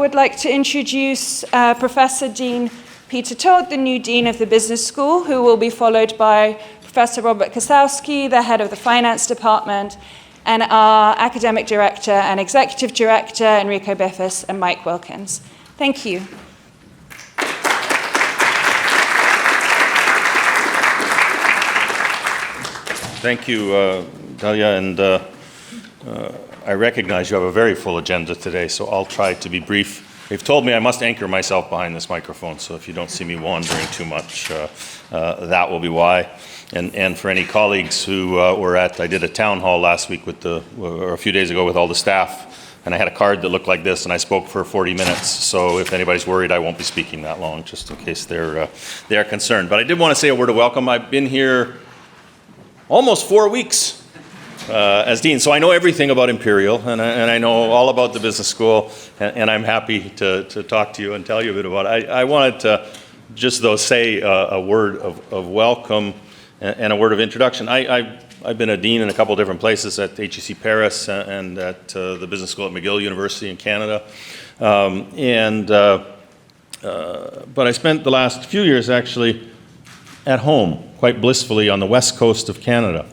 would like to introduce Professor Dean Peter Todd, the new Dean of the Business School, who will be followed by Professor Robert Kosowski, the head of the Finance Department, and our Academic Director and Executive Director, Enrico Biffis, and Mike Wilkins. Thank you. Thank you, Dalia, and I recognize you have a very full agenda today, so I'll try to be brief. They've told me I must anchor myself behind this microphone, so if you don't see me wandering too much, that will be why. And for any colleagues who were I did a town hall last week or a few days ago with all the staff, and I had a card that looked like this, and I spoke for 40 minutes. So if anybody's worried, I won't be speaking that long, just in case they are concerned. But I did want to say a word of welcome. I've been here almost 4 weeks as dean, so I know everything about Imperial, and I know all about the business school, and I'm happy to talk to you and tell you a bit about it. I wanted to just, though, say a word of welcome and a word of introduction. I've been a dean in a couple of different places, at HEC Paris and at the business school at McGill University in Canada, but I spent the last few years actually at home, quite blissfully, on the west coast of Canada.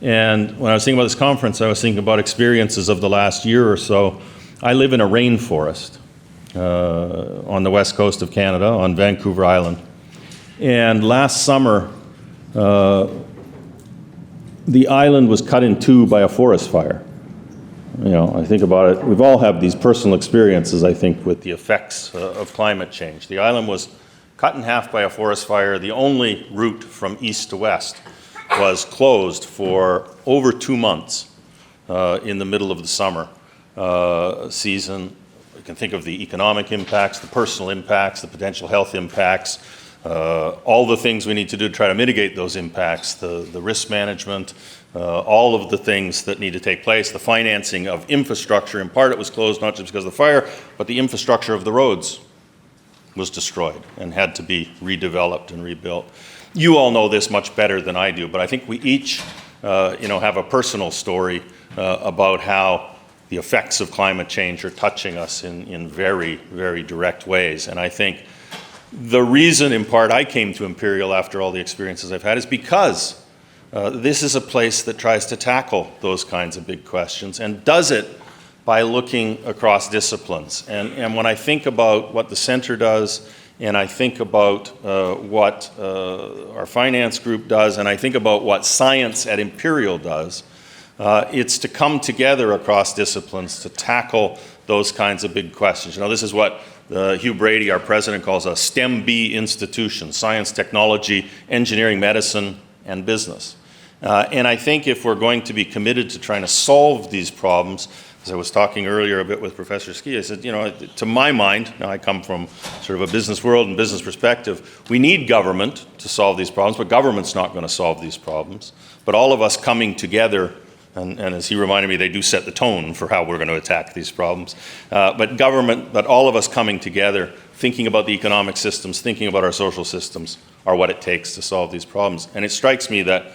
And when I was thinking about this conference, I was thinking about experiences of the last year or so. I live in a rainforest on the west coast of Canada, on Vancouver Island. And last summer, the island was cut in two by a forest fire. You know, I think about it, we've all had these personal experiences, I think, with the effects of climate change. The island was cut in half by a forest fire. The only route from east to west was closed for over 2 months in the middle of the summer season. You can think of the economic impacts, the personal impacts, the potential health impacts, all the things we need to do to try to mitigate those impacts, the risk management, all of the things that need to take place, the financing of infrastructure. In part, it was closed not just because of the fire, but the infrastructure of the roads was destroyed and had to be redeveloped and rebuilt. You all know this much better than I do, but I think we each have a personal story about how the effects of climate change are touching us in very, very direct ways. And I think the reason, in part, I came to Imperial after all the experiences I've had is because this is a place that tries to tackle those kinds of big questions and does it by looking across disciplines. And when I think about what the center does, and I think about what our finance group does, and I think about what science at Imperial does, it's to come together across disciplines to tackle those kinds of big questions. You know, this is what Hugh Brady, our president, calls a STEM B institution: science, technology, engineering, medicine, and business. And I think if we're going to be committed to trying to solve these problems, as I was talking earlier a bit with Professor Skea, I said, you know, to my mind, now I come from sort of a business world and business perspective, we need government to solve these problems, but government's not going to solve these problems. But all of us coming together, and as he reminded me, they do set the tone for how we're going to attack these problems. But all of us coming together, thinking about the economic systems, thinking about our social systems, are what it takes to solve these problems. And it strikes me that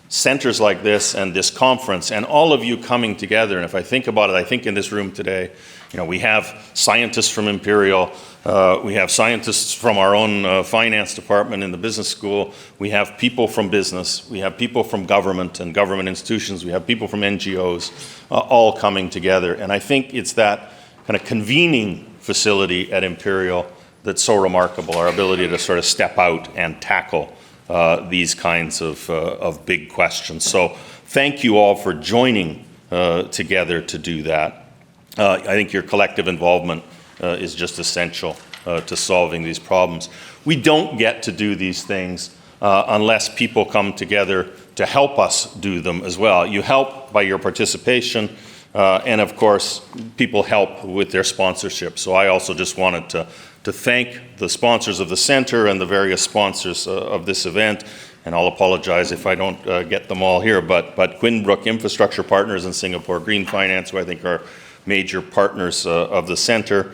centers like this and this conference and all of you coming together, and if I think about it, I think in this room today, you know, we have scientists from Imperial, we have scientists from our own finance department in the business school, we have people from business, we have people from government and government institutions, we have people from NGOs, all coming together. And I think it's that kind of convening facility at Imperial that's so remarkable, our ability to sort of step out and tackle these kinds of big questions. So thank you all for joining together to do that. I think your collective involvement is just essential to solving these problems. We don't get to do these things unless people come together to help us do them as well. You help by your participation, and of course, people help with their sponsorship. So I also just wanted to thank the sponsors of the center and the various sponsors of this event. And I'll apologize if I don't get them all here, but Quinbrook Infrastructure Partners in Singapore, Green Finance, who I think are major partners of the center,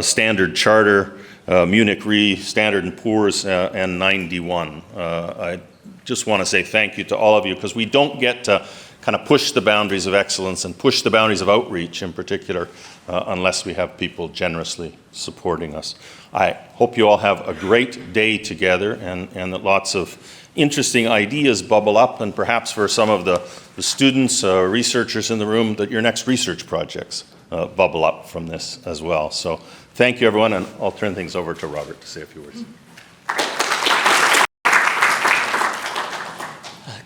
Standard Charter, Munich Re, Standard & Poor's, and 91. I just want to say thank you to all of you, because we don't get to kind of push the boundaries of excellence and push the boundaries of outreach in particular unless we have people generously supporting us. I hope you all have a great day together and that lots of interesting ideas bubble up, and perhaps for some of the students, researchers in the room, that your next research projects bubble up from this as well. So thank you, everyone, and I'll turn things over to Robert to say a few words.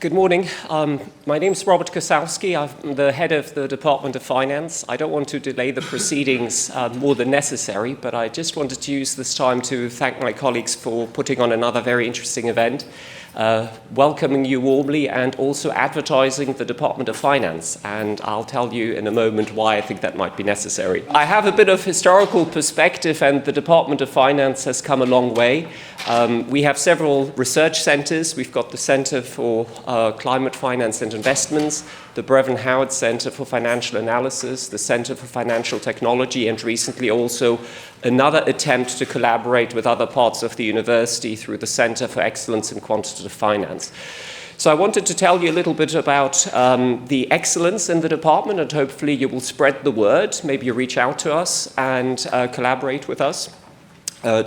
Good morning. My name is Robert Kosowski. I'm the head of the Department of Finance. I don't want to delay the proceedings more than necessary, but I just wanted to use this time to thank my colleagues for putting on another very interesting event, welcoming you warmly and also advertising the Department of Finance. And I'll tell you in a moment why I think that might be necessary. I have a bit of historical perspective, and the Department of Finance has come a long way. We have several research centers. We've got the Center for Climate Finance and Investments, the Brevin Howard Center for Financial Analysis, the Center for Financial Technology, and recently also another attempt to collaborate with other parts of the university through the Center for Excellence in Quantitative Finance. So I wanted to tell you a little bit about the excellence in the department, and hopefully you will spread the word. Maybe you reach out to us and collaborate with us.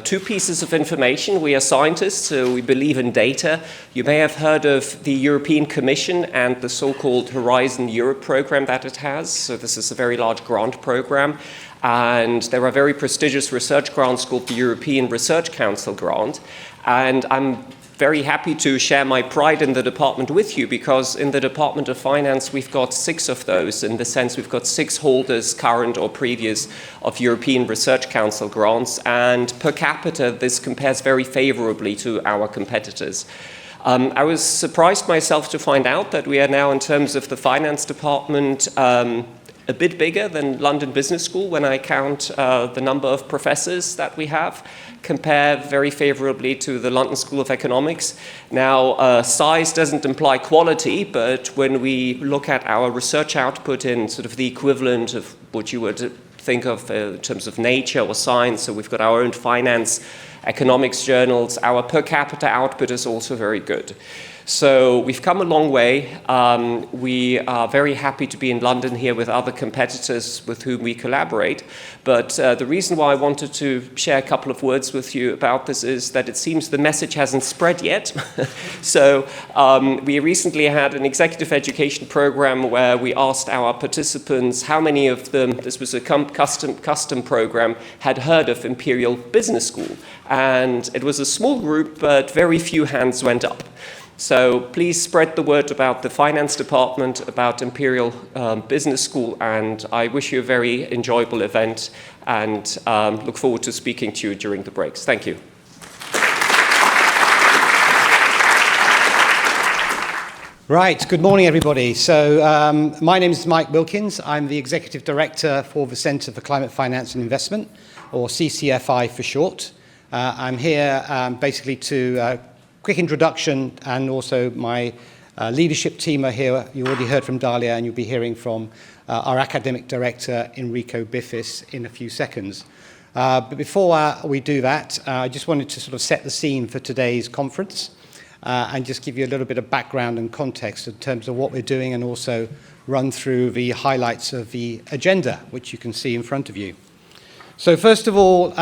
Two pieces of information. We are scientists, so we believe in data. You may have heard of the European Commission and the so-called Horizon Europe program that it has. So this is a very large grant program. And there are very prestigious research grants called the European Research Council grant. And I'm very happy to share my pride in the department with you, because in the Department of Finance we've got 6 of those. In the sense we've got 6 holders, current or previous, of European Research Council grants, and per capita this compares very favorably to our competitors. I was surprised myself to find out that we are now, in terms of the finance department, a bit bigger than London Business School when I count the number of professors that we have, compare very favorably to the London School of Economics. Now, size doesn't imply quality, but when we look at our research output in sort of the equivalent of what you would think of in terms of Nature or Science, so we've got our own finance, economics journals, our per capita output is also very good. So we've come a long way. We are very happy to be in London here with other competitors with whom we collaborate. But the reason why I wanted to share a couple of words with you about this is that it seems the message hasn't spread yet. So we recently had an executive education program where we asked our participants how many of them, this was a custom program, had heard of Imperial Business School. And it was a small group, but very few hands went up. So please spread the word about the finance department, about Imperial Business School, and I wish you a very enjoyable event and look forward to speaking to you during the breaks. Thank you. Right, good morning everybody. So my name is Mike Wilkins. I'm the Executive Director for the Centre for Climate Finance and Investment, or CCFI for short. I'm here basically to quick introduction, and also my leadership team are here. You already heard from Dalia, and you'll be hearing from our academic director, Enrico Biffis, in a few seconds. But before we do that, I just wanted to sort of set the scene for today's conference and just give you a little bit of background and context in terms of what we're doing, and also run through the highlights of the agenda, which you can see in front of you. So first of all,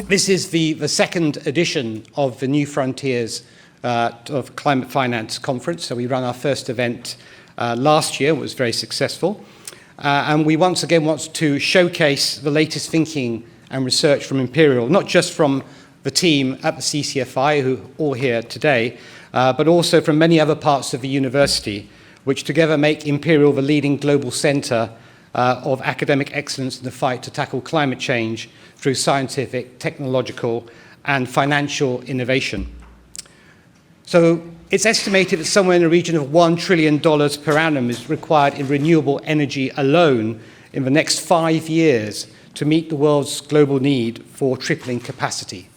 this is the second edition of the New Frontiers of Climate Finance Conference. So we ran our first event last year. It was very successful. And we once again want to showcase the latest thinking and research from Imperial, not just from the team at the CCFI, who are all here today, but also from many other parts of the university, which together make Imperial the leading global centre of academic excellence in the fight to tackle climate change through scientific, technological, and financial innovation. So it's estimated that somewhere in the region of $1 trillion per annum is required in renewable energy alone in the next 5 years to meet the world's global need for tripling capacity.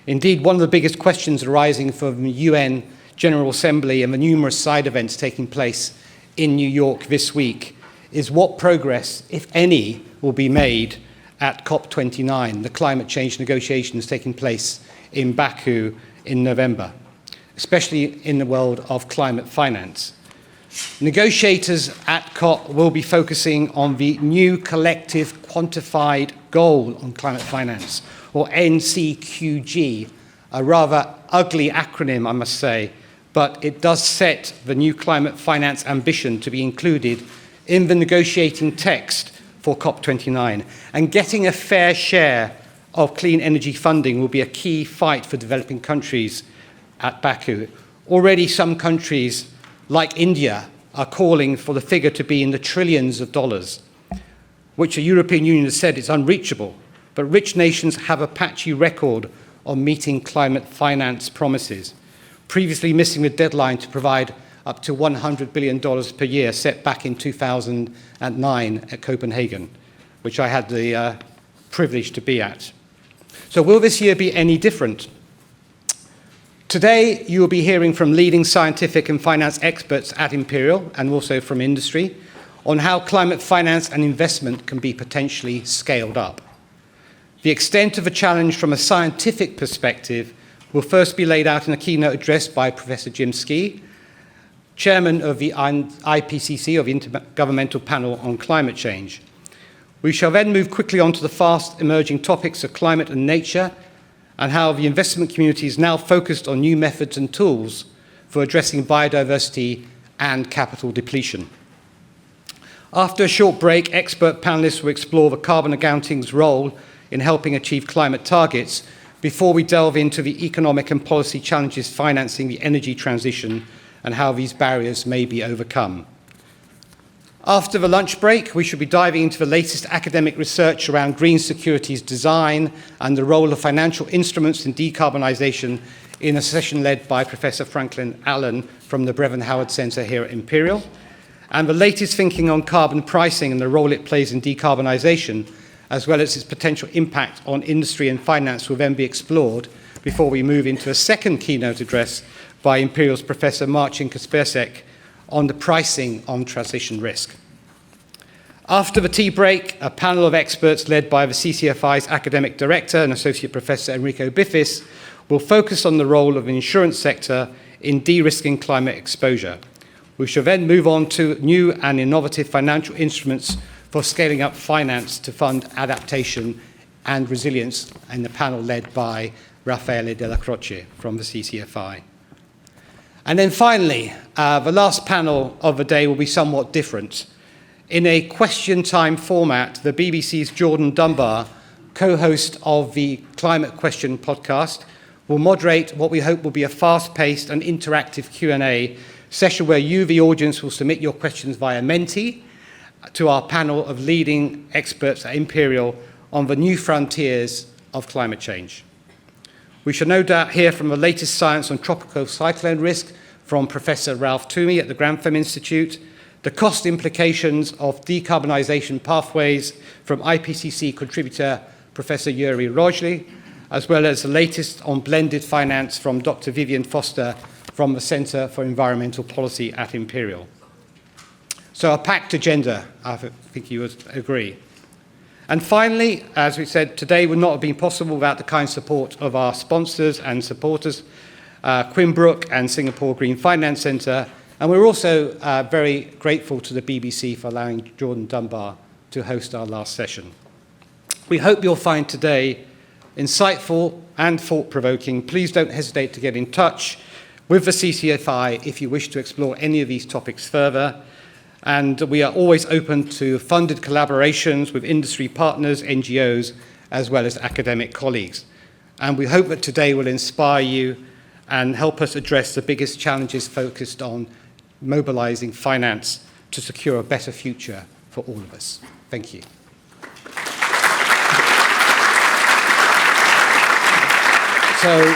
Indeed, one of the biggest questions arising from the UN General Assembly and the numerous side events taking place in New York this week is what progress, if any, will be made at COP29, the climate change negotiations taking place in Baku in November, especially in the world of climate finance. Negotiators at COP will be focusing on the new collective quantified goal on climate finance, or NCQG, a rather ugly acronym, I must say, but it does set the new climate finance ambition to be included in the negotiating text for COP29. And getting a fair share of clean energy funding will be a key fight for developing countries at Baku. Already some countries, like India, are calling for the figure to be in the trillions of dollars, which the European Union has said is unreachable. But rich nations have a patchy record on meeting climate finance promises, previously missing the deadline to provide up to $100 billion per year set back in 2009 at Copenhagen, which I had the privilege to be at. So will this year be any different? Today, you will be hearing from leading scientific and finance experts at Imperial and also from industry on how climate finance and investment can be potentially scaled up. The extent of the challenge from a scientific perspective will first be laid out in a keynote address by Professor Jim Skea, Chairman of the IPCC, of the Intergovernmental Panel on Climate Change. We shall then move quickly on to the fast emerging topics of climate and nature and how the investment community is now focused on new methods and tools for addressing biodiversity and capital depletion. After a short break, expert panelists will explore the carbon accounting's role in helping achieve climate targets before we delve into the economic and policy challenges financing the energy transition and how these barriers may be overcome. After the lunch break, we should be diving into the latest academic research around green securities design and the role of financial instruments in decarbonisation in a session led by Professor Franklin Allen from the Brevin Howard Centre here at Imperial. And the latest thinking on carbon pricing and the role it plays in decarbonisation, as well as its potential impact on industry and finance, will then be explored before we move into a second keynote address by Imperial's Professor Marcin Kaspersek on the pricing on transition risk. After the tea break, a panel of experts led by the CCFI's academic director and associate professor Enrico Biffis will focus on the role of the insurance sector in de-risking climate exposure. We shall then move on to new and innovative financial instruments for scaling up finance to fund adaptation and resilience in the panel led by Raffaele Della Croce from the CCFI. And then finally, the last panel of the day will be somewhat different. In a question time format, the BBC's Jordan Dunbar, co-host of the Climate Question podcast, will moderate what we hope will be a fast-paced and interactive Q&A session where you, the audience, will submit your questions via Menti to our panel of leading experts at Imperial on the new frontiers of climate change. We shall no doubt hear from the latest science on tropical cyclone risk from Professor Ralph Toomey at the Grantham Institute, the cost implications of decarbonisation pathways from IPCC contributor Professor Yuri Rojli, as well as the latest on blended finance from Dr. Vivian Foster from the Centre for Environmental Policy at Imperial. So a packed agenda, I think you would agree. And finally, as we said, today would not have been possible without the kind support of our sponsors and supporters, Quimbrook and Singapore Green Finance Centre. And we're also very grateful to the BBC for allowing Jordan Dunbar to host our last session. We hope you'll find today insightful and thought-provoking. Please don't hesitate to get in touch with the CCFI if you wish to explore any of these topics further. And we are always open to funded collaborations with industry partners, NGOs, as well as academic colleagues. And we hope that today will inspire you and help us address the biggest challenges focused on mobilizing finance to secure a better future for all of us. Thank you. So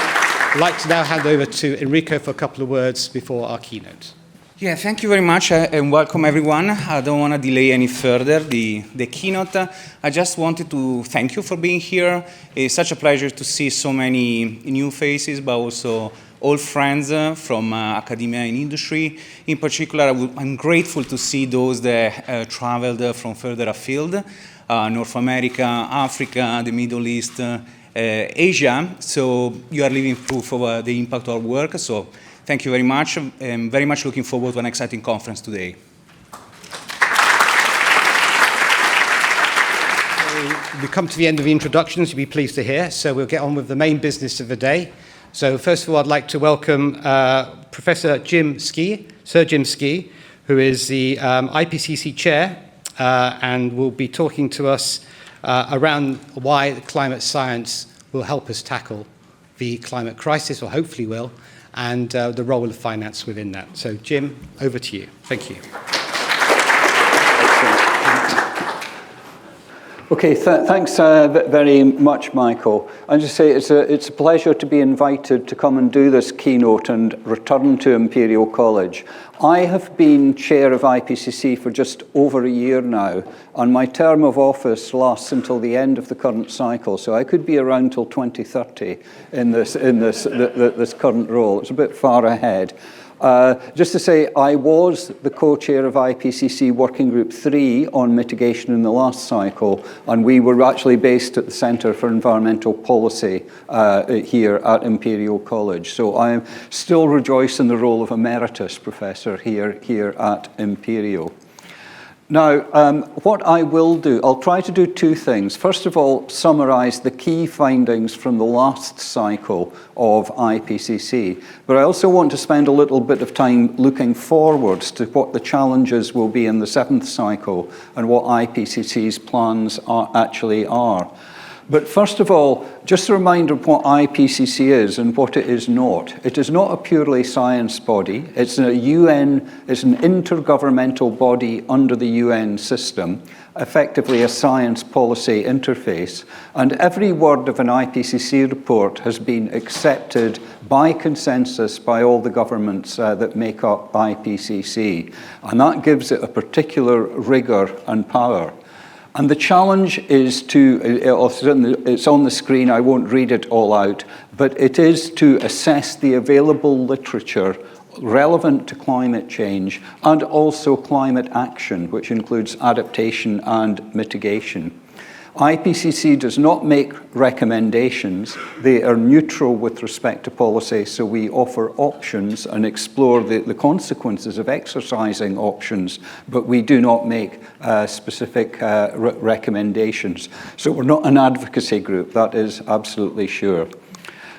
I'd like to now hand over to Enrico for a couple of words before our keynote. Yeah, thank you very much and welcome everyone. I don't want to delay any further the keynote. I just wanted to thank you for being here. It's such a pleasure to see so many new faces, but also old friends from academia and industry. In particular, I'm grateful to see those that traveled from further afield, North America, Africa, the Middle East, Asia. So you are living proof of the impact of our work. So Thank you very much. I'm very much looking forward to an exciting conference today. We come to the end of the introductions, you'll be pleased to hear, so we'll get on with the main business of the day. So first of all, I'd like to welcome Professor Jim Skea, Sir Jim Skea, who is the IPCC chair and will be talking to us around why climate science will help us tackle the climate crisis, or hopefully will, and the role of finance within that. So Jim, over to you. Thank you. Okay, thanks very much, Michael. I just say it's a pleasure to be invited to come and do this keynote and return to Imperial College. I have been chair of IPCC for just over a year now, and my term of office lasts until the end of the current cycle, so I could be around till 2030 in this current role. It's a bit far ahead. Just to say, I was the co-chair of IPCC Working Group 3 on mitigation in the last cycle, and we were actually based at the Centre for Environmental Policy here at Imperial College. So I still rejoice in the role of emeritus professor here at Imperial. Now, what I will do, I'll try to do two things. First of all, summarise the key findings from the last cycle of IPCC. But I also want to spend a little bit of time looking forwards to what the challenges will be in the seventh cycle and what IPCC's plans actually are. But first of all, just a reminder of what IPCC is and what it is not. It is not a purely science body. It's an intergovernmental body under the UN system, effectively a science policy interface. And every word of an IPCC report has been accepted by consensus by all the governments that make up IPCC. And that gives it a particular rigor and power. And the challenge is it's on the screen, I won't read it all out, but it is to assess the available literature relevant to climate change and also climate action, which includes adaptation and mitigation. IPCC does not make recommendations. They are neutral with respect to policy, so we offer options and explore the consequences of exercising options, but we do not make specific recommendations. So we're not an advocacy group, that is absolutely sure.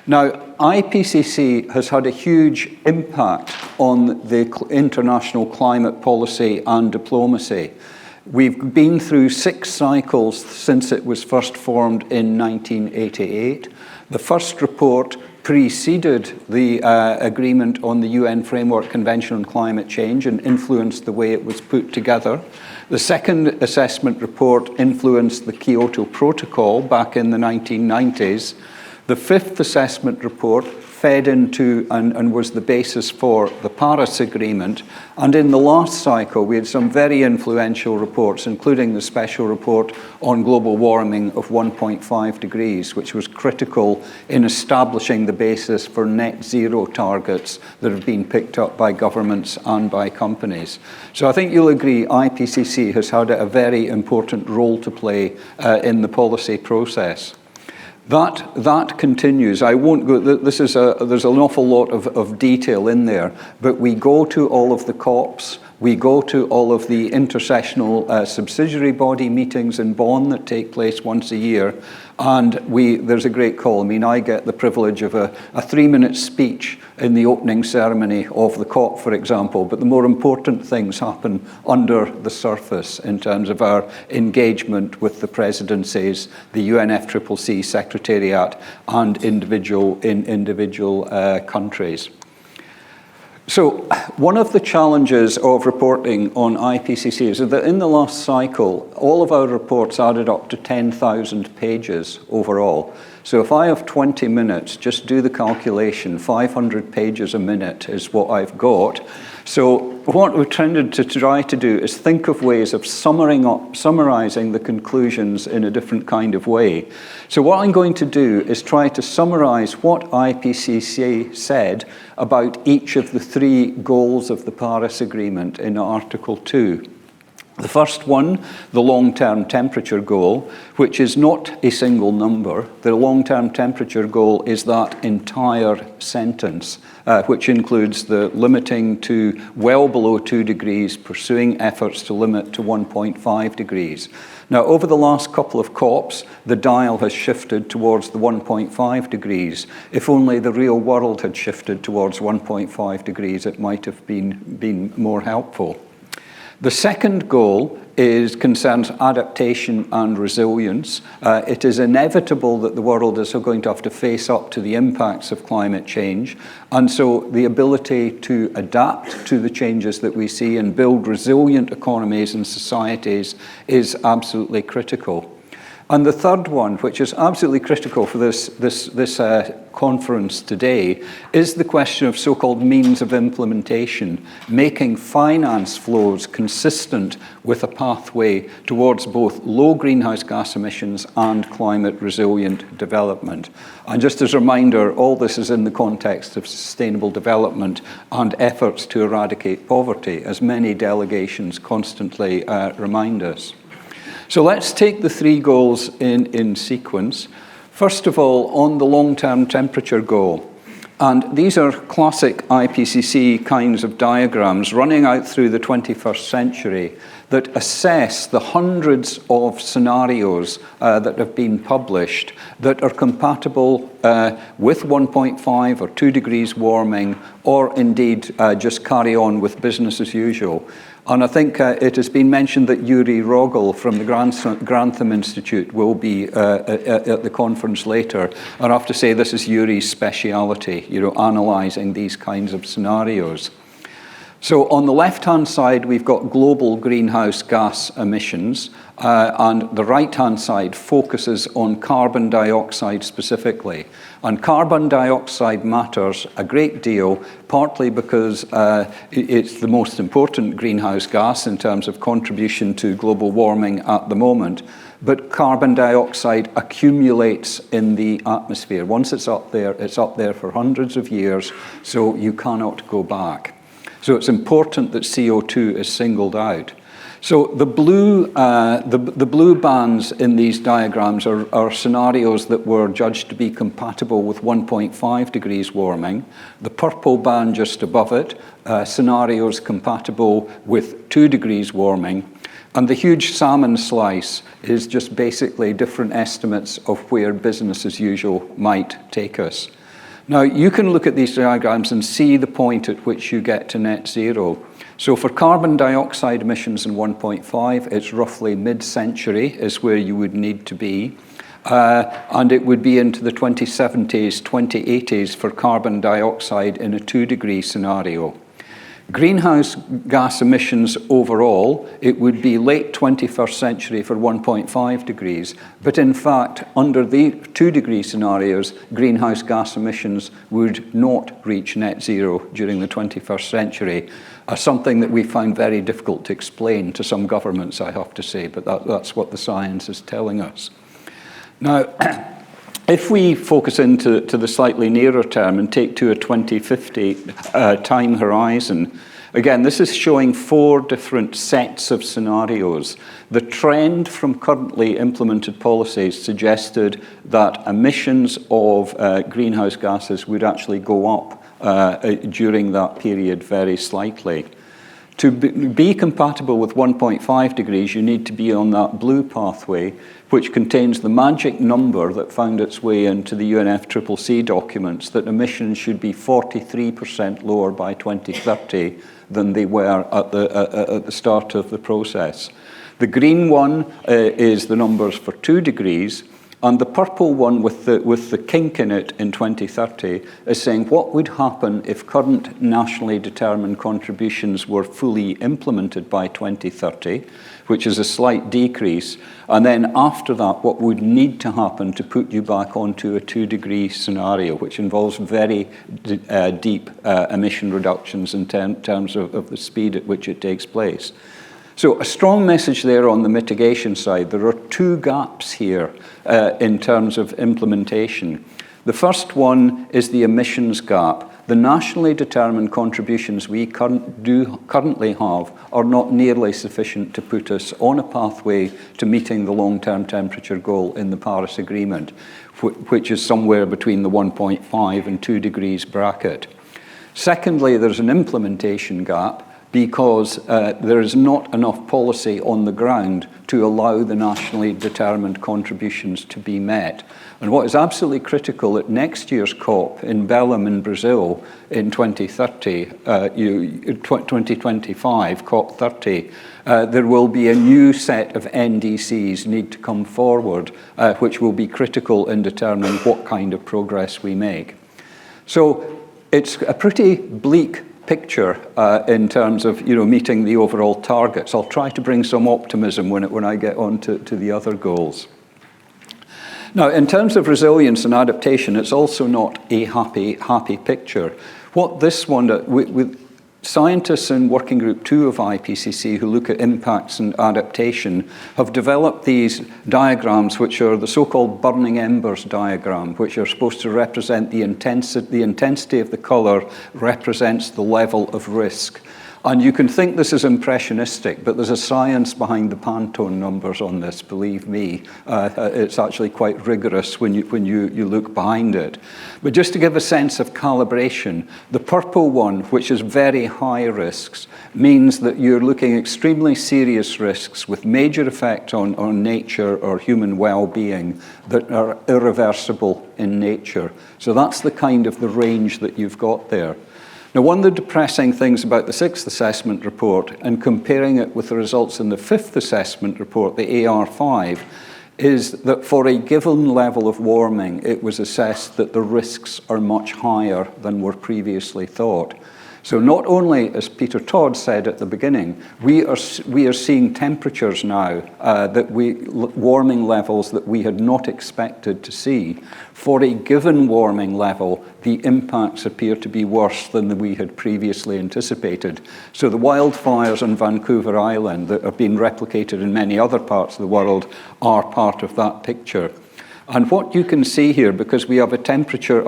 Now, IPCC has had a huge impact on the international climate policy and diplomacy. We've been through 6 cycles since it was first formed in 1988. The first report preceded the agreement on the UN Framework Convention on Climate Change and influenced the way it was put together. The second assessment report influenced the Kyoto Protocol back in the 1990s. The fifth assessment report fed into and was the basis for the Paris Agreement. And in the last cycle, we had some very influential reports, including the special report on global warming of 1.5 degrees, which was critical in establishing the basis for net zero targets that have been picked up by governments and by companies. So I think you'll agree IPCC has had a very important role to play in the policy process. That continues. I won't go, there's an awful lot of detail in there, but we go to all of the COPs, we go to all of the intersessional subsidiary body meetings in Bonn that take place once a year, and there's a great call. I mean, I get the privilege of a 3-minute speech in the opening ceremony of the COP, for example, but the more important things happen under the surface in terms of our engagement with the presidencies, the UNFCCC Secretariat, and individual countries. So one of the challenges of reporting on IPCC is that in the last cycle, all of our reports added up to 10,000 pages overall. So if I have 20 minutes, just do the calculation, 500 pages a minute is what I've got. So what we've tended to try to do is think of ways of summarizing the conclusions in a different kind of way. So what I'm going to do is try to summarize what IPCC said about each of the 3 goals of the Paris Agreement in Article 2. The first one, the long-term temperature goal, which is not a single number. The long-term temperature goal is that entire sentence, which includes the limiting to well below 2 degrees, pursuing efforts to limit to 1.5 degrees. Now, over the last couple of COPs, the dial has shifted towards the 1.5 degrees. If only the real world had shifted towards 1.5 degrees, it might have been more helpful. The second goal concerns adaptation and resilience. It is inevitable that the world is going to have to face up to the impacts of climate change, and so the ability to adapt to the changes that we see and build resilient economies and societies is absolutely critical. And the third one, which is absolutely critical for this conference today, is the question of so-called means of implementation, making finance flows consistent with a pathway towards both low greenhouse gas emissions and climate resilient development. And just as a reminder, all this is in the context of sustainable development and efforts to eradicate poverty, as many delegations constantly remind us. So let's take the three goals in sequence. First of all, on the long-term temperature goal. And these are classic IPCC kinds of diagrams running out through the 21st century that assess the hundreds of scenarios that have been published that are compatible with 1.5 or 2 degrees warming, or indeed just carry on with business as usual. And I think it has been mentioned that Yuri Rogel from the Grantham Institute will be at the conference later. And I have to say this is Yuri's speciality, analysing these kinds of scenarios. So on the left-hand side, we've got global greenhouse gas emissions, and the right-hand side focuses on carbon dioxide specifically. And carbon dioxide matters a great deal, partly because it's the most important greenhouse gas in terms of contribution to global warming at the moment. But carbon dioxide accumulates in the atmosphere. Once it's up there for hundreds of years, so you cannot go back. So it's important that CO2 is singled out. So the blue bands in these diagrams are scenarios that were judged to be compatible with 1.5 degrees warming. The purple band just above it, scenarios compatible with 2 degrees warming. And the huge salmon slice is just basically different estimates of where business as usual might take us. Now, you can look at these diagrams and see the point at which you get to net zero. So for carbon dioxide emissions in 1.5, it's roughly mid-century is where you would need to be. And it would be into the 2070s, 2080s for carbon dioxide in a 2-degree scenario. Greenhouse gas emissions overall, it would be late 21st century for 1.5 degrees, but in fact, under the 2-degree scenarios, greenhouse gas emissions would not reach net zero during the 21st century, something that we find very difficult to explain to some governments, I have to say, but that's what the science is telling us. Now, if we focus into the slightly nearer term and take to a 2050 time horizon, again, this is showing 4 different sets of scenarios. The trend from currently implemented policies suggested that emissions of greenhouse gases would actually go up during that period very slightly. To be compatible with 1.5 degrees, you need to be on that blue pathway, which contains the magic number that found its way into the UNFCCC documents, that emissions should be 43% lower by 2030 than they were at the start of the process. The green one is the numbers for 2 degrees, and the purple one with the kink in it in 2030 is saying what would happen if current nationally determined contributions were fully implemented by 2030, which is a slight decrease, and then after that what would need to happen to put you back onto a 2-degree scenario, which involves very deep emission reductions in terms of the speed at which it takes place. So a strong message there on the mitigation side. There are 2 gaps here in terms of implementation. The first one is the emissions gap. the nationally determined contributions we currently have are not nearly sufficient to put us on a pathway to meeting the long-term temperature goal in the Paris Agreement, which is somewhere between the 1.5 and 2 degrees bracket. Secondly, there's an implementation gap because there is not enough policy on the ground to allow the nationally determined contributions to be met. And what is absolutely critical at next year's COP in Belém in Brazil in 2025, COP 30, there will be a new set of NDCs need to come forward, which will be critical in determining what kind of progress we make. So it's a pretty bleak picture in terms of meeting the overall targets. I'll try to bring some optimism when I get on to the other goals. Now, in terms of resilience and adaptation, it's also not a happy picture. What this one, with scientists in Working Group 2 of IPCC who look at impacts and adaptation have developed these diagrams which are the so-called burning embers diagram, which are supposed to represent the intensity of the colour represents the level of risk. And you can think this is impressionistic, but there's a science behind the Pantone numbers on this, believe me. It's actually quite rigorous when you look behind it. But just to give a sense of calibration, the purple one, which is very high risks, means that you're looking at extremely serious risks with major effect on nature or human well-being that are irreversible in nature. So that's the kind of the range that you've got there. Now, one of the depressing things about the 6th assessment report and comparing it with the results in the 5th assessment report, the AR5, is that for a given level of warming, it was assessed that the risks are much higher than were previously thought. So not only, as Peter Todd said at the beginning, we are seeing temperatures now, warming levels that we had not expected to see. For a given warming level, the impacts appear to be worse than we had previously anticipated. So the wildfires on Vancouver Island that have been replicated in many other parts of the world are part of that picture. And what you can see here, because we have a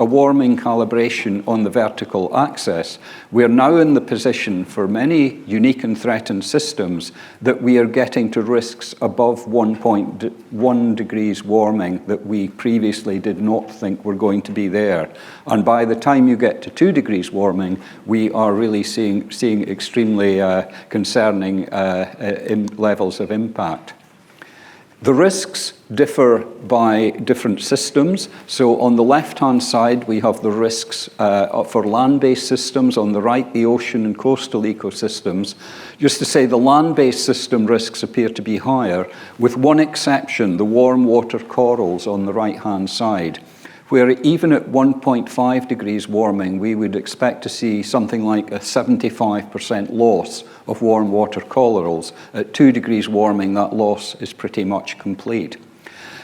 warming calibration on the vertical axis, we are now in the position for many unique and threatened systems that we are getting to risks above 1.1 degrees warming that we previously did not think were going to be there. And by the time you get to 2 degrees warming, we are really seeing extremely concerning levels of impact. The risks differ by different systems. So on the left-hand side, we have the risks for land-based systems. On the right, the ocean and coastal ecosystems. Just to say, the land-based system risks appear to be higher, with one exception, the warm water corals on the right-hand side, where even at 1.5 degrees warming, we would expect to see something like a 75% loss of warm water corals. At 2 degrees warming, that loss is pretty much complete.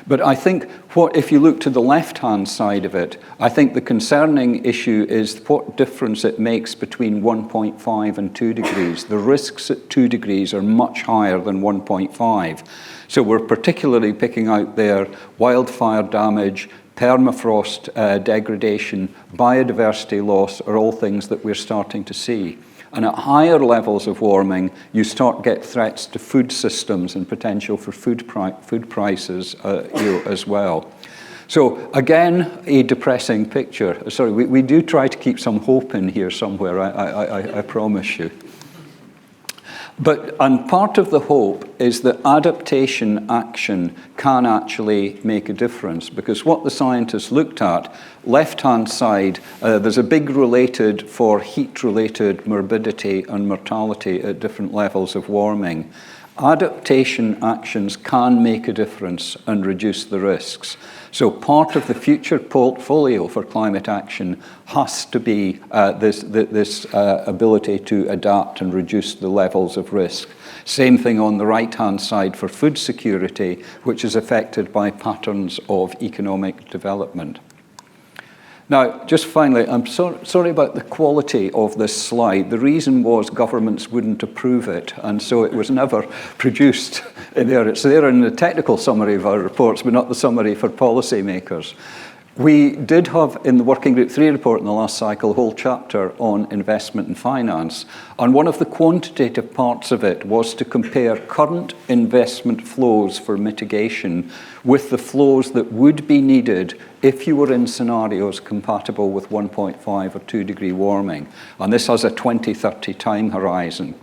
But I think if you look to the left-hand side of it, I think the concerning issue is what difference it makes between 1.5 and 2 degrees. The risks at 2 degrees are much higher than 1.5. So we're particularly picking out there wildfire damage, permafrost degradation, biodiversity loss are all things that we're starting to see. And at higher levels of warming, you start get threats to food systems and potential for food prices as well. So again, a depressing picture. Sorry, we do try to keep some hope in here somewhere, I promise you. And part of the hope is that adaptation action can actually make a difference, because what the scientists looked at, left-hand side, there's a big related for heat-related morbidity and mortality at different levels of warming. Adaptation actions can make a difference and reduce the risks. So part of the future portfolio for climate action has to be this ability to adapt and reduce the levels of risk. Same thing on the right-hand side for food security, which is affected by patterns of economic development. Now, just finally, I'm sorry about the quality of this slide. The reason was governments wouldn't approve it, and so it was never produced in there. It's there in the technical summary of our reports, but not the summary for policymakers. We did have in the Working Group 3 report in the last cycle a whole chapter on investment and finance. And one of the quantitative parts of it was to compare current investment flows for mitigation with the flows that would be needed if you were in scenarios compatible with 1.5 or 2 degree warming. And this has a 2030 time horizon.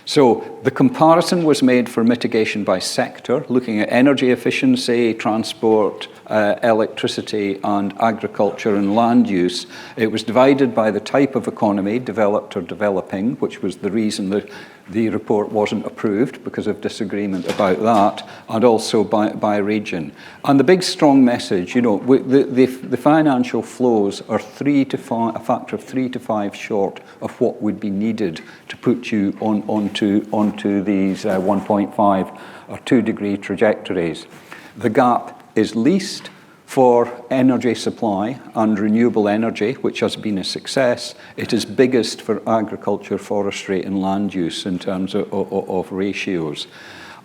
So the comparison was made for mitigation by sector, looking at energy efficiency, transport, electricity, and agriculture and land use. It was divided by the type of economy, developed or developing, which was the reason that the report wasn't approved because of disagreement about that, and also by region. And the big strong message, you know, the financial flows are a factor of 3 to 5 short of what would be needed to put you onto these 1.5 or 2 degree trajectories. The gap is least for energy supply and renewable energy, which has been a success. It is biggest for agriculture, forestry, and land use in terms of ratios.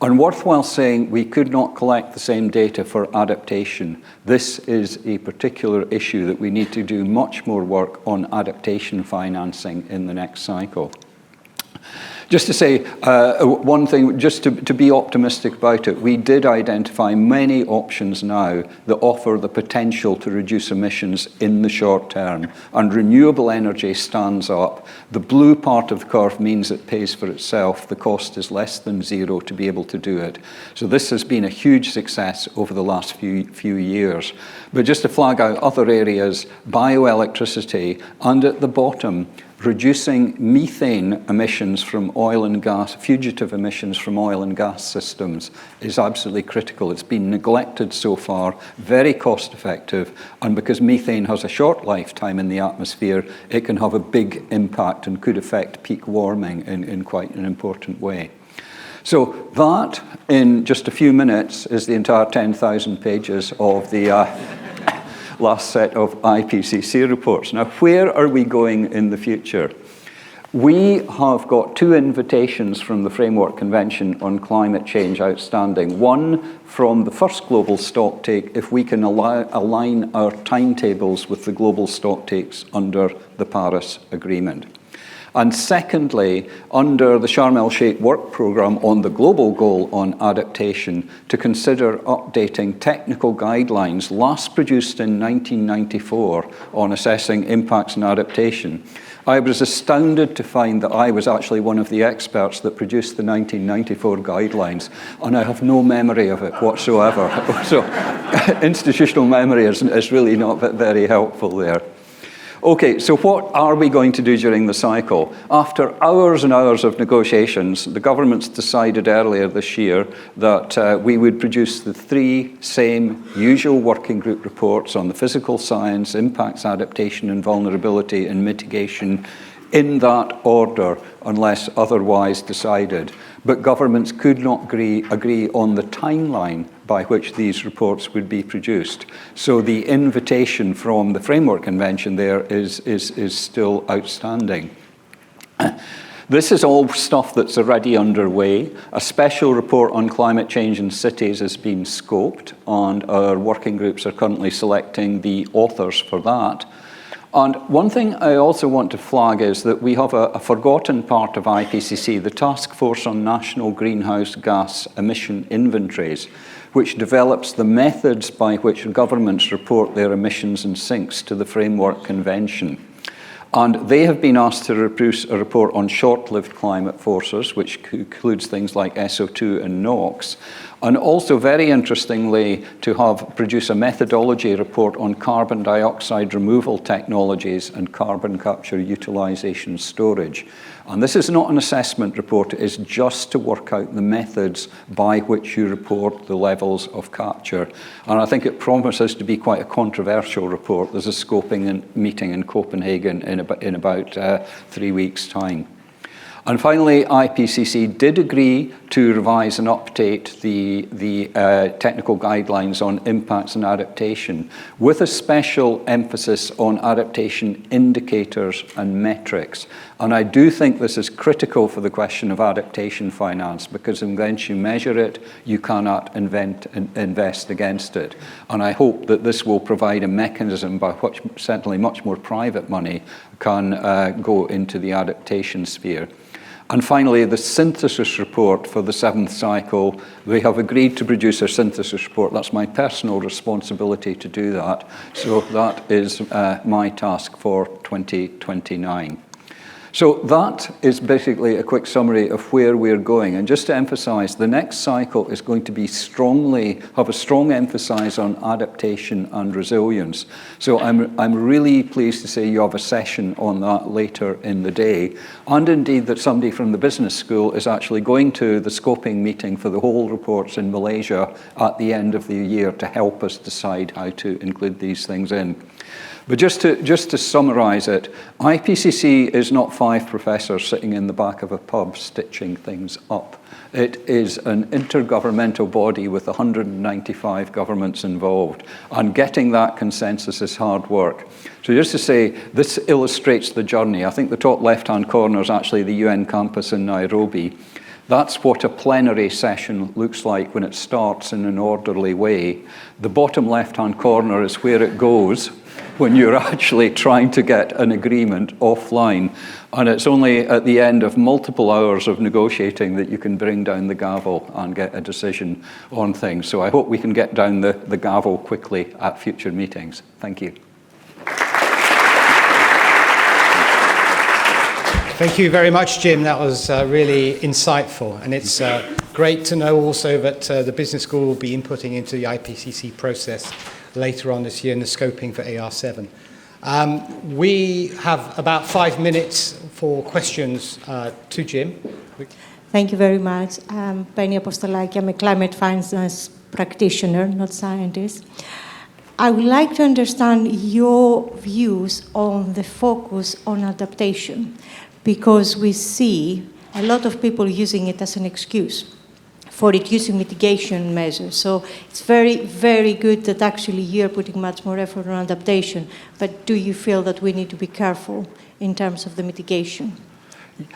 And worthwhile saying, we could not collect the same data for adaptation. This is a particular issue that we need to do much more work on adaptation financing in the next cycle. Just to say one thing, just to be optimistic about it, we did identify many options now that offer the potential to reduce emissions in the short term, and renewable energy stands up. The blue part of the curve means it pays for itself. The cost is less than zero to be able to do it. So this has been a huge success over the last few years. But just to flag out other areas, bioelectricity, and at the bottom, reducing methane emissions from oil and gas, fugitive emissions from oil and gas systems is absolutely critical. It's been neglected so far, very cost effective, and because methane has a short lifetime in the atmosphere, it can have a big impact and could affect peak warming in quite an important way. So that, in just a few minutes, is the entire 10,000 pages of the last set of IPCC reports. Now, where are we going in the future? We have got 2 invitations from the Framework Convention on Climate Change outstanding. One from the first global stocktake, if we can align our timetables with the global stocktakes under the Paris Agreement. And secondly, under the Sharm el-Sheikh work programme on the global goal on adaptation, to consider updating technical guidelines last produced in 1994 on assessing impacts and adaptation. I was astounded to find that I was actually one of the experts that produced the 1994 guidelines, and I have no memory of it whatsoever. So institutional memory is really not very helpful there. Okay, so what are we going to do during the cycle? After hours and hours of negotiations, the government's decided earlier this year that we would produce the 3 same usual working group reports on the physical science, impacts, adaptation, and vulnerability and mitigation in that order unless otherwise decided. But governments could not agree on the timeline by which these reports would be produced. So the invitation from the Framework Convention there is still outstanding. This is all stuff that's already underway. A special report on climate change in cities has been scoped, and our working groups are currently selecting the authors for that. And one thing I also want to flag is that we have a forgotten part of IPCC, the Task Force on National Greenhouse Gas Emission Inventories, which develops the methods by which governments report their emissions and sinks to the Framework Convention. And they have been asked to produce a report on short-lived climate forces, which includes things like SO2 and NOx, and also, very interestingly, to produce a methodology report on carbon dioxide removal technologies and carbon capture utilization storage. And this is not an assessment report, it is just to work out the methods by which you report the levels of capture. And I think it promises to be quite a controversial report. There's a scoping meeting in Copenhagen in about 3 weeks' time. And finally, IPCC did agree to revise and update the technical guidelines on impacts and adaptation, with a special emphasis on adaptation indicators and metrics. And I do think this is critical for the question of adaptation finance, because unless you measure it, you cannot invest against it. And I hope that this will provide a mechanism by which certainly much more private money can go into the adaptation sphere. And finally, the synthesis report for the 7th cycle. We have agreed to produce a synthesis report. That's my personal responsibility to do that. So that is my task for 2029. So that is basically a quick summary of where we're going. And just to emphasize, the next cycle is going to be have a strong emphasis on adaptation and resilience. So I'm really pleased to say you have a session on that later in the day. And indeed that somebody from the business school is actually going to the scoping meeting for the whole reports in Malaysia at the end of the year to help us decide how to include these things in. But just to summarize it, IPCC is not 5 professors sitting in the back of a pub stitching things up. It is an intergovernmental body with 195 governments involved, and getting that consensus is hard work. So just to say, this illustrates the journey. I think the top left-hand corner is actually the UN campus in Nairobi. That's what a plenary session looks like when it starts in an orderly way. The bottom left-hand corner is where it goes when you're actually trying to get an agreement offline. And it's only at the end of multiple hours of negotiating that you can bring down the gavel and get a decision on things. So I hope we can get down the gavel quickly at future meetings. Thank you. Thank you very much, Jim. That was really insightful. And it's great to know also that the business school will be inputting into the IPCC process later on this year in the scoping for AR7. We have about 5 minutes for questions to Jim. Thank you very much. Penny Apostolaki, I'm a climate finance practitioner, not scientist. I would like to understand your views on the focus on adaptation, because we see a lot of people using it as an excuse for reducing mitigation measures. So it's very, very good that actually you're putting much more effort on adaptation, but do you feel that we need to be careful in terms of the mitigation?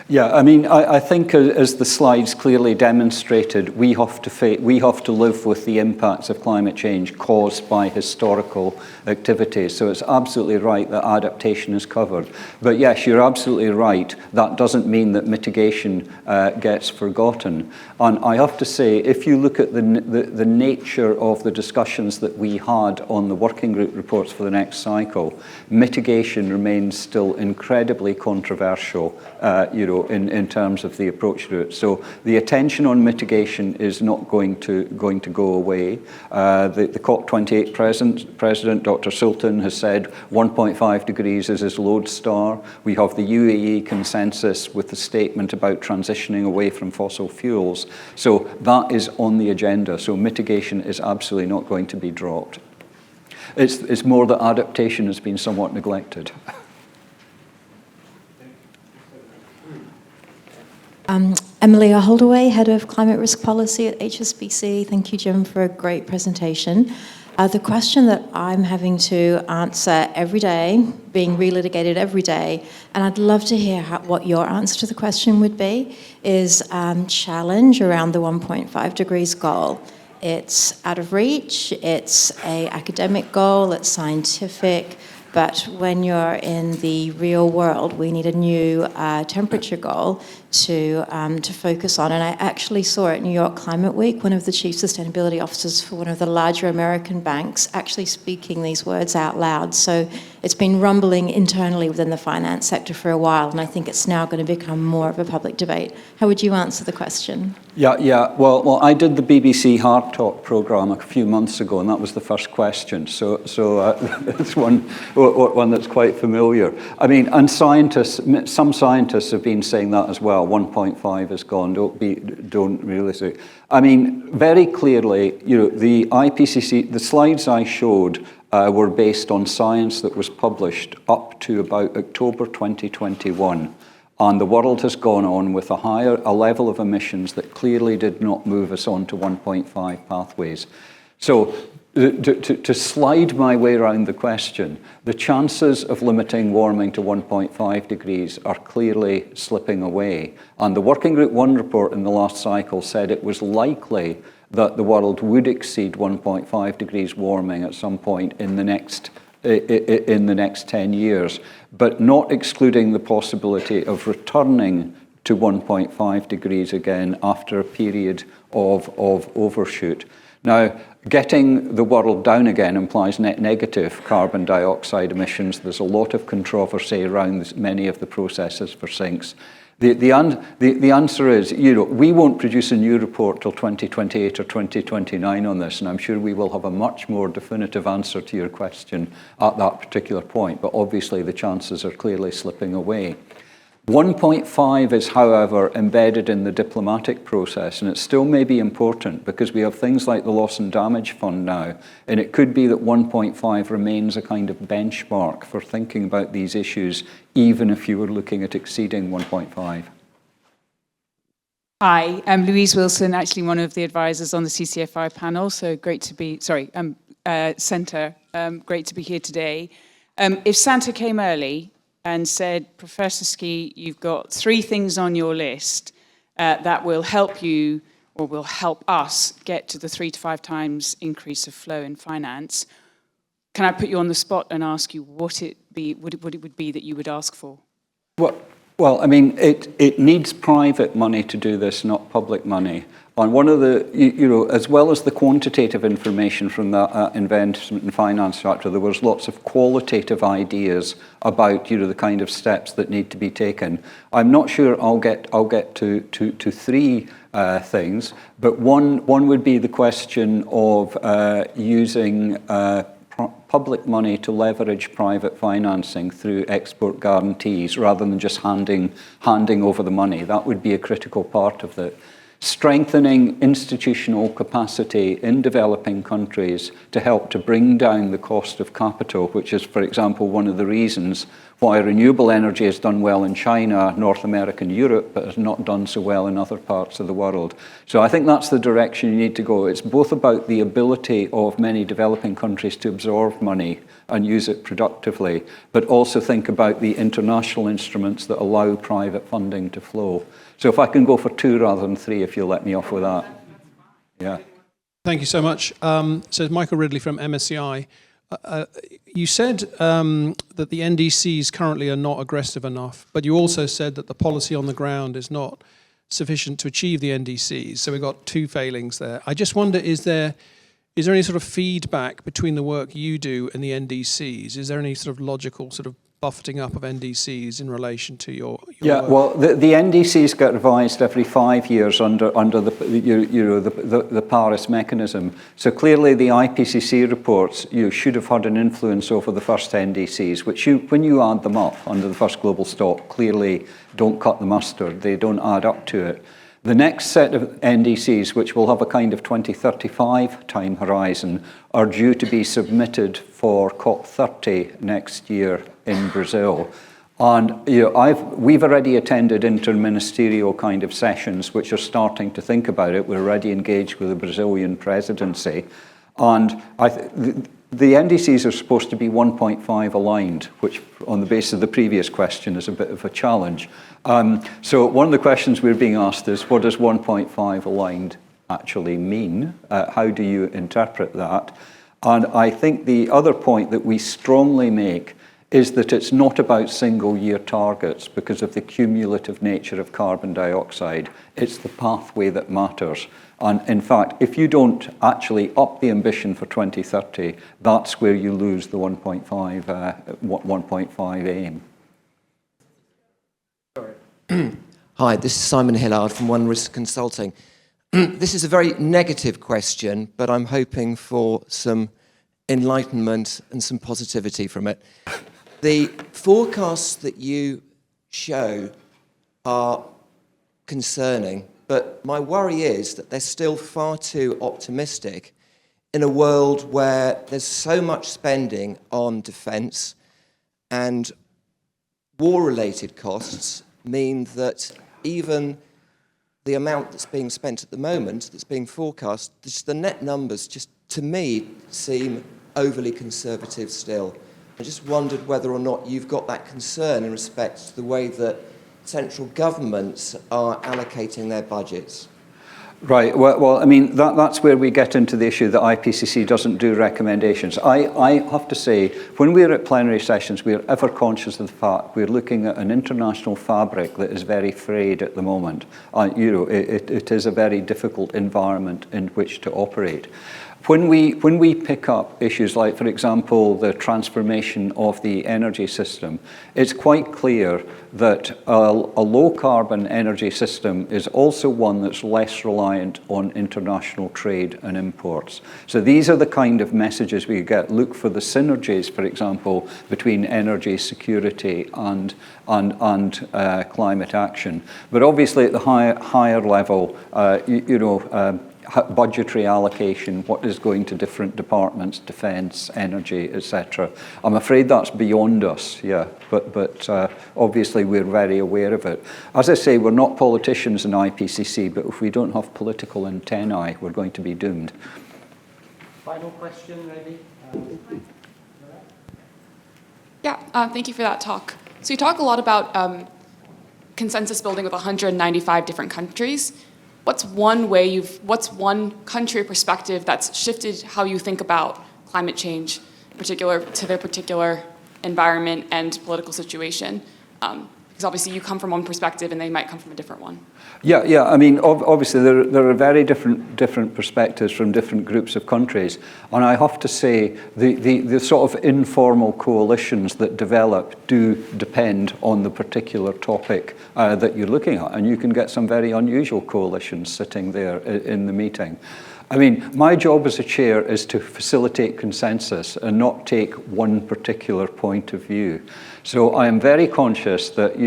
Yeah, I mean, I think as the slides clearly demonstrated, we have to live with the impacts of climate change caused by historical activities. So it's absolutely right that adaptation is covered. But yes, you're absolutely right. That doesn't mean that mitigation gets forgotten. And I have to say, if you look at the nature of the discussions that we had on the working group reports for the next cycle, mitigation remains still incredibly controversial. In terms of the approach to it. So the attention on mitigation is not going to go away. The COP28 president, Dr. Sultan, has said 1.5 degrees is his lodestar. We have the UAE consensus with the statement about transitioning away from fossil fuels. So that is on the agenda. So mitigation is absolutely not going to be dropped. It's more that adaptation has been somewhat neglected. Emilia Holdaway, Head of Climate Risk Policy at HSBC. Thank you, Jim, for a great presentation. The question that I'm having to answer every day, being relitigated every day, and I'd love to hear what your answer to the question would be, is challenge around the 1.5 degrees goal. It's out of reach, it's an academic goal, it's scientific, but when you're in the real world, we need a new temperature goal to focus on. And I actually saw at New York Climate Week, one of the chief sustainability officers for one of the larger American banks actually speaking these words out loud. So it's been rumbling internally within the finance sector for a while, and I think it's now going to become more of a public debate. How would you answer the question? Yeah. Well, I did the BBC Hard Talk programme a few months ago, and that was the first question. So it's one that's quite familiar. I mean, and some scientists have been saying that as well. 1.5 is gone. Don't realize it. I mean, very clearly, the IPCC, the slides I showed were based on science that was published up to about October 2021. And the world has gone on with a level of emissions that clearly did not move us on to 1.5 pathways. So to slide my way around the question, the chances of limiting warming to 1.5 degrees are clearly slipping away. And the Working Group 1 report in the last cycle said it was likely that the world would exceed 1.5 degrees warming at some point in the next 10 years, but not excluding the possibility of returning to 1.5 degrees again after a period of overshoot. Now, getting the world down again implies net negative carbon dioxide emissions. There's a lot of controversy around many of the processes for sinks. The answer is, we won't produce a new report till 2028 or 2029 on this, and I'm sure we will have a much more definitive answer to your question at that particular point, but obviously the chances are clearly slipping away. 1.5 is, however, embedded in the diplomatic process, and it still may be important because we have things like the Loss and Damage Fund now, and it could be that 1.5 remains a kind of benchmark for thinking about these issues, even if you were looking at exceeding 1.5. Hi, I'm Louise Wilson, actually one of the advisors on the CCFI panel, so great to be, Centre, great to be here today. If Santa came early and said, Professor Skea, you've got 3 things on your list that will help you or will help us get to the 3 to 5 times increase of flow in finance, can I put you on the spot and ask you what it would be that you would ask for? Well, I mean, it needs private money to do this, not public money. On one of the, as well as the quantitative information from the investment and finance chapter, there was lots of qualitative ideas about, the kind of steps that need to be taken. I'm not sure I'll get to 3 things, but one would be the question of using public money to leverage private financing through export guarantees rather than just handing over the money. That would be a critical part of it. Strengthening institutional capacity in developing countries to help to bring down the cost of capital, which is, for example, one of the reasons why renewable energy has done well in China, North America and Europe, but has not done so well in other parts of the world. So I think that's the direction you need to go. It's both about the ability of many developing countries to absorb money and use it productively, but also think about the international instruments that allow private funding to flow. So if I can go for 2 rather than 3, if you'll let me off with that. Yeah. Thank you so much. So Michael Ridley from MSCI. You said that the NDCs currently are not aggressive enough, but you also said that the policy on the ground is not sufficient to achieve the NDCs. So we've got 2 failings there. I just wonder, is there any sort of feedback between the work you do and the NDCs? Is there any sort of logical sort of buffeting up of NDCs in relation to your work? Well, the NDCs get revised every 5 years under the Paris mechanism. So clearly the IPCC reports should have had an influence over the first NDCs, which when you add them up under the first global stock, clearly don't cut the mustard. They don't add up to it. The next set of NDCs, which will have a kind of 2035 time horizon, are due to be submitted for COP30 next year in Brazil. And we've already attended interministerial kind of sessions which are starting to think about it. We're already engaged with the Brazilian presidency. And the NDCs are supposed to be 1.5 aligned, which on the basis of the previous question is a bit of a challenge. So one of the questions we're being asked is, what does 1.5 aligned actually mean? How do you interpret that? And I think the other point that we strongly make is that it's not about single-year targets because of the cumulative nature of carbon dioxide. It's the pathway that matters. And in fact, if you don't actually up the ambition for 2030, that's where you lose the 1.5 aim. Hi, this is Simon Hillard from One Risk Consulting. This is a very negative question, but I'm hoping for some enlightenment and some positivity from it. The forecasts that you show are concerning, but my worry is that they're still far too optimistic in a world where there's so much spending on defence and war-related costs mean that even the amount that's being spent at the moment, that's being forecast, just the net numbers just, to me, seem overly conservative still. I just wondered whether or not you've got that concern in respect to the way that central governments are allocating their budgets. Right. Well, I mean, that's where we get into the issue that IPCC doesn't do recommendations. I have to say, when we're at plenary sessions, we're ever conscious of the fact we're looking at an international fabric that is very frayed at the moment. It is a very difficult environment in which to operate. When we pick up issues like, for example, the transformation of the energy system, it's quite clear that a low-carbon energy system is also one that's less reliant on international trade and imports. So these are the kind of messages we get. Look for the synergies, for example, between energy security and climate action. But obviously at the higher level, budgetary allocation, what is going to different departments, defence, energy, etc. I'm afraid that's beyond us, yeah, but obviously we're very aware of it. As I say, we're not politicians in IPCC, but if we don't have political antennae, we're going to be doomed. Final question, maybe? Thank you for that talk. So you talk a lot about consensus building with 195 different countries. What's one country perspective that's shifted how you think about climate change, particular to their particular environment and political situation? Because obviously you come from one perspective and they might come from a different one. Yeah. I mean, obviously there are very different perspectives from different groups of countries, and I have to say the sort of informal coalitions that develop do depend on the particular topic that you're looking at, and you can get some very unusual coalitions sitting there in the meeting. I mean, my job as a chair is to facilitate consensus and not take one particular point of view. So I am very conscious that,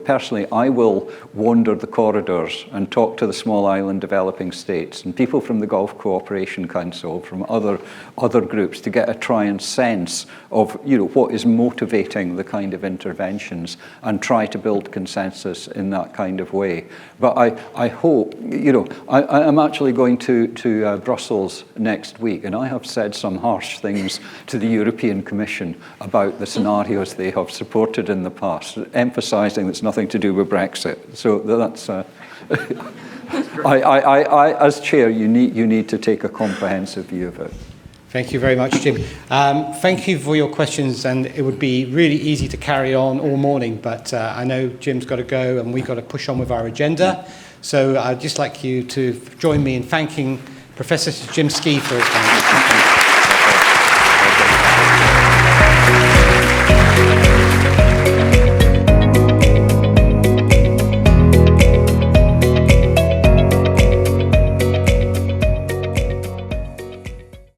personally, I will wander the corridors and talk to the small island developing states and people from the Gulf Cooperation Council, from other groups, to get a try and sense of, what is motivating the kind of interventions and try to build consensus in that kind of way. But I hope, I'm actually going to Brussels next week, and I have said some harsh things to the European Commission about the scenarios they have supported in the past, emphasising it's nothing to do with Brexit. So that's, as chair, you need to take a comprehensive view of it. Thank you very much, Jim. Thank you for your questions, and it would be really easy to carry on all morning, but I know Jim's got to go and we've got to push on with our agenda. So I'd just like you to join me in thanking Professor Jim Skea for his time.